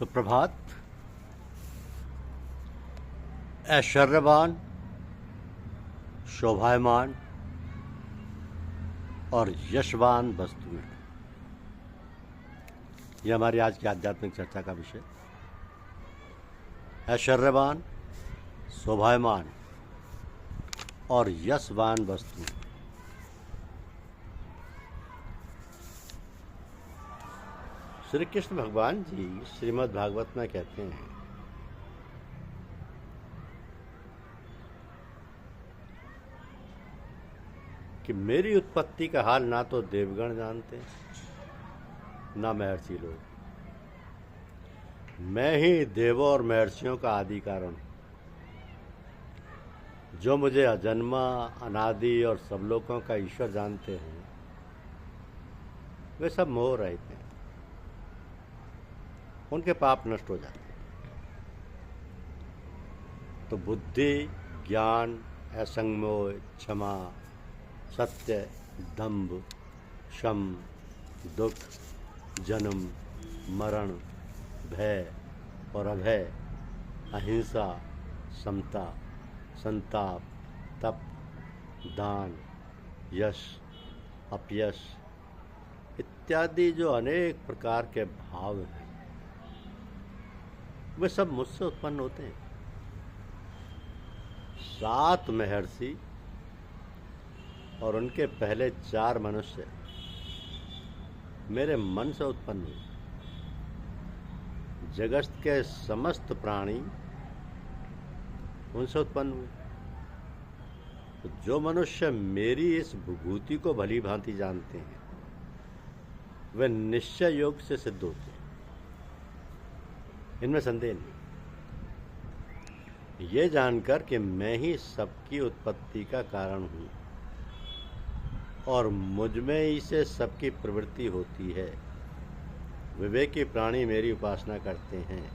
सुप्रभात। ऐश्वर्यवान, शोभायमान और यशवान वस्तुएं, यह हमारी आज की आध्यात्मिक चर्चा का विषय। ऐश्वर्यवान, शोभायमान और यशवान वस्तुएं। श्री कृष्ण भगवान जी श्रीमद् भागवत में कहते हैं कि मेरी उत्पत्ति का हाल ना तो देवगण जानते ना महर्षि लोग। मैं ही देवों और महर्षियों का आदि कारण हूं। जो मुझे अजन्मा, अनादि और सब लोगों का ईश्वर जानते हैं वे सब मोह रहित हैं, उनके पाप नष्ट हो जाते हैं। तो बुद्धि, ज्ञान, असंगमोह, क्षमा, सत्य, दंभ, शम, दुख, जन्म, मरण, भय और अभय, अहिंसा, समता, संताप, तप, दान, यश, अपयश इत्यादि जो अनेक प्रकार के भाव हैं वे सब मुझसे उत्पन्न होते हैं। 7 महर्षि और उनके पहले 4 मनुष्य मेरे मन से उत्पन्न हुए। जगत के समस्त प्राणी उनसे उत्पन्न हुए। तो जो मनुष्य मेरी इस विभूति को भली भांति जानते हैं वे निश्चय योग से सिद्ध होते हैं, इनमें संदेह नहीं। ये जानकर कि मैं ही सबकी उत्पत्ति का कारण हूँ और मुझ में ही से सबकी प्रवृत्ति होती है, विवेकी प्राणी मेरी उपासना करते हैं।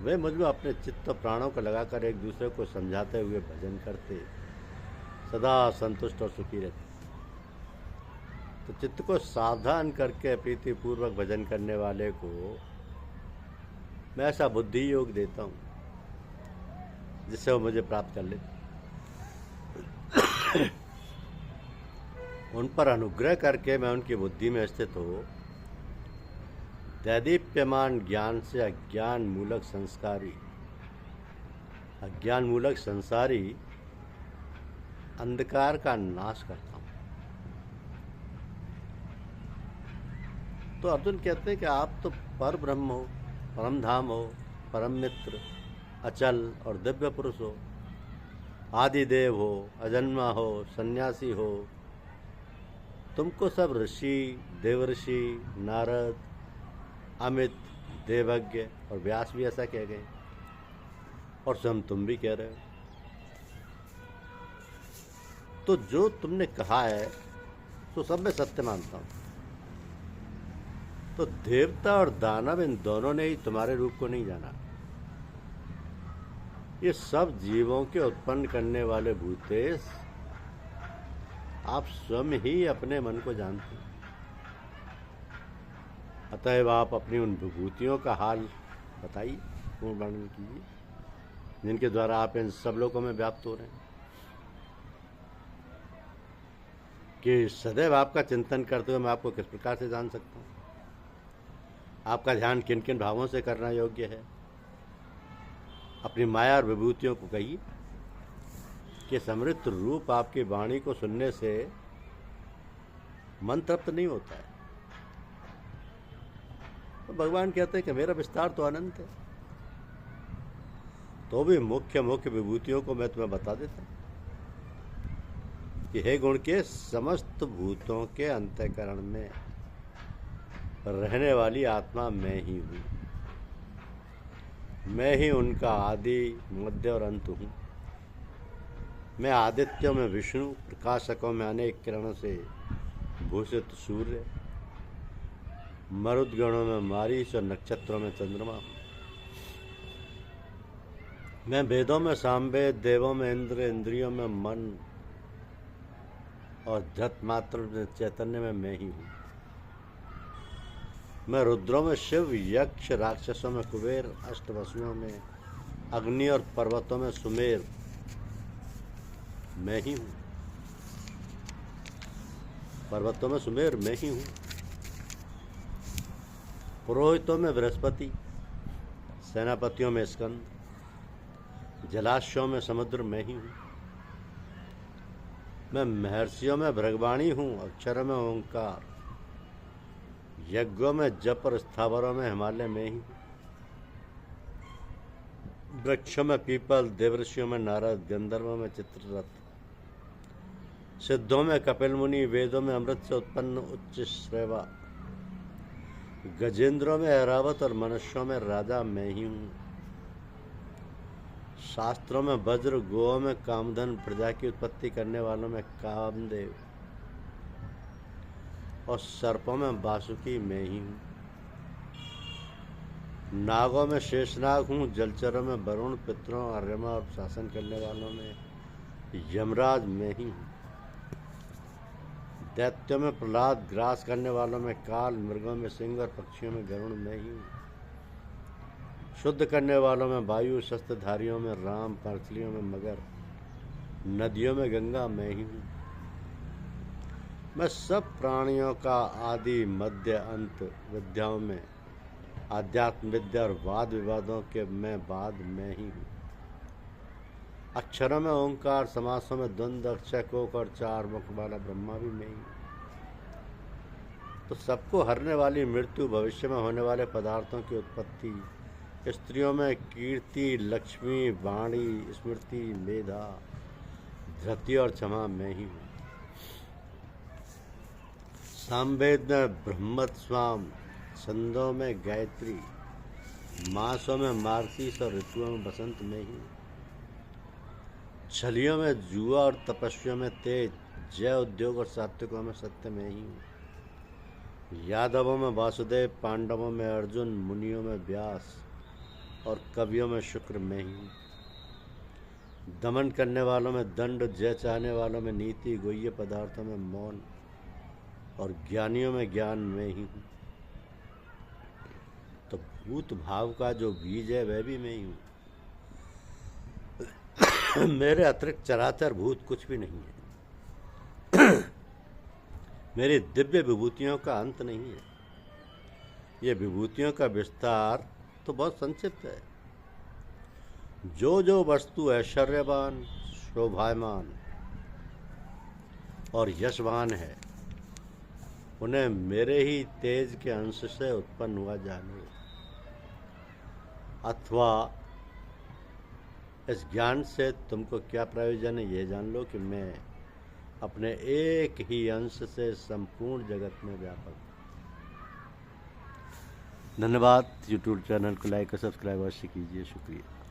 वे मुझ में अपने चित्त प्राणों को लगाकर एक दूसरे को समझाते हुए भजन करते, सदा संतुष्ट और सुखी रहते। तो चित्त को सावधान करके प्रीतिपूर्वक भजन करने वाले को मैं ऐसा बुद्धि योग देता हूँ जिससे वो मुझे प्राप्त कर लेते। उन पर अनुग्रह करके मैं उनकी बुद्धि में स्थित हो दैदीप्यमान ज्ञान से अज्ञान मूलक संसारी अंधकार का नाश करता हूँ। तो अर्जुन कहते हैं कि आप तो पर ब्रह्म हो, परम धाम हो, परम मित्र, अचल और दिव्य पुरुष हो, आदिदेव हो, अजन्मा हो, सन्यासी हो। तुमको सब ऋषि, देवर्षि, नारद, अमित, देवज्ञ और व्यास भी ऐसा कह गए और स्वयं तुम भी कह रहे हो। तो जो तुमने कहा है तो सब मैं सत्य मानता हूं। तो देवता और दानव इन दोनों ने ही तुम्हारे रूप को नहीं जाना। ये सब जीवों के उत्पन्न करने वाले भूतेश आप स्वयं ही अपने मन को जानते हैं। अतएव आप अपनी उन विभूतियों का हाल बताइए, पूर्ण वर्णन कीजिए, जिनके द्वारा आप इन सब लोगों में व्याप्त हो रहे हैं। कि सदैव आपका चिंतन करते हुए मैं आपको किस प्रकार से जान सकता हूँ? आपका ध्यान किन किन भावों से करना योग्य है? अपनी माया और विभूतियों को कहिए कि समृद्ध रूप आपकी वाणी को सुनने से मन तृप्त नहीं होता है। तो भगवान कहते हैं कि मेरा विस्तार तो अनंत है, तो भी मुख्य विभूतियों को मैं तुम्हें बता देता हूं कि हे गुण के समस्त भूतों के अंतःकरण में रहने वाली आत्मा मैं ही हूँ। मैं ही उनका आदि, मध्य और अंत हूँ। मैं आदित्यों में विष्णु, प्रकाशकों में अनेक किरणों से भूषित सूर्य, मरुदगणों में मारीच और नक्षत्रों में चंद्रमा हूँ। मैं वेदों में सामवेद, देवों में इंद्र, इंद्रियों में मन और धृत मात्र चैतन्य में मैं ही हूँ। मैं रुद्रों में शिव, यक्ष, राक्षसों में कुबेर, अष्टवसुओं में अग्नि और पर्वतों में सुमेर मैं ही हूँ। पर्वतों में सुमेर मैं ही हूँ। पुरोहितों में बृहस्पति, सेनापतियों में स्कंद, जलाशयों में समुद्र मैं ही हूँ। मैं महर्षियों में भृगवाणी हूँ, अक्षरों में ओंकार, यज्ञों में जप और स्थावरों में हिमालय में ही। वृक्षों में पीपल, देवऋषियों में नारद, गंधर्वों में चित्ररथ, सिद्धों में कपिल मुनि, वेदों में अमृत से उत्पन्न उच्च श्रेवा, गजेंद्रों में ऐरावत और मनुष्यों में राजा मैं ही हूँ। शास्त्रों में वज्र, गोओं में कामधन, प्रजा की उत्पत्ति करने वालों में कामदेव और सर्पों में वासुकी मैं ही हूँ। नागों में शेषनाग हूँ, जलचरों में वरुण, पितरों, आर्यमा और शासन करने वालों में यमराज मैं ही हूँ। दैत्यों में प्रहलाद, ग्रास करने वालों में काल, मृगों में सिंह और पक्षियों में गरुण मैं ही हूँ। शुद्ध करने वालों में वायु, शस्त्रधारियों में राम, पार्थिलियों में मगर, नदियों में गंगा मैं ही हूँ। मैं सब प्राणियों का आदि, मध्य, अंत, विद्याओं में आध्यात्म विद्या और वाद विवादों के मैं बाद मैं ही हूँ। अक्षरों में ओंकार, समासों में द्वंद्व, अक्षय कोक और चार मुख वाला ब्रह्मा भी मैं ही हूँ। तो सबको हरने वाली मृत्यु, भविष्य में होने वाले पदार्थों की उत्पत्ति, स्त्रियों में कीर्ति, लक्ष्मी, वाणी, स्मृति, मेधा, धृति और क्षमा मैं ही हूँ। सामवेद में ब्रह्मत स्वाम, छंदों में गायत्री, मासों में मार्गशीर्ष और ऋतुओं में बसंत में ही। छलियों में जुआ और तपस्वियों में तेज, जय उद्योग और सात्विकों में सत्य में ही हूँ। यादवों में वासुदेव, पांडवों में अर्जुन, मुनियों में व्यास और कवियों में शुक्र में ही। दमन करने वालों में दंड, जय चाहने वालों में नीति, गुह्य पदार्थों में मौन और ज्ञानियों में ज्ञान में ही हूँ। तो भूत भाव का जो बीज है वह भी मैं ही हूँ। मेरे अतिरिक्त चराचर भूत कुछ भी नहीं है। मेरी दिव्य विभूतियों का अंत नहीं है। ये विभूतियों का विस्तार तो बहुत संक्षिप्त है। जो जो वस्तु ऐश्वर्यवान, शोभायमान और यशवान है, उन्हें मेरे ही तेज के अंश से उत्पन्न हुआ जाने, अथवा इस ज्ञान से तुमको क्या प्रयोजन है ये जान लो कि मैं अपने एक ही अंश से संपूर्ण जगत में व्यापक। धन्यवाद। यूट्यूब चैनल को लाइक और सब्सक्राइब अवश्य कीजिए। शुक्रिया।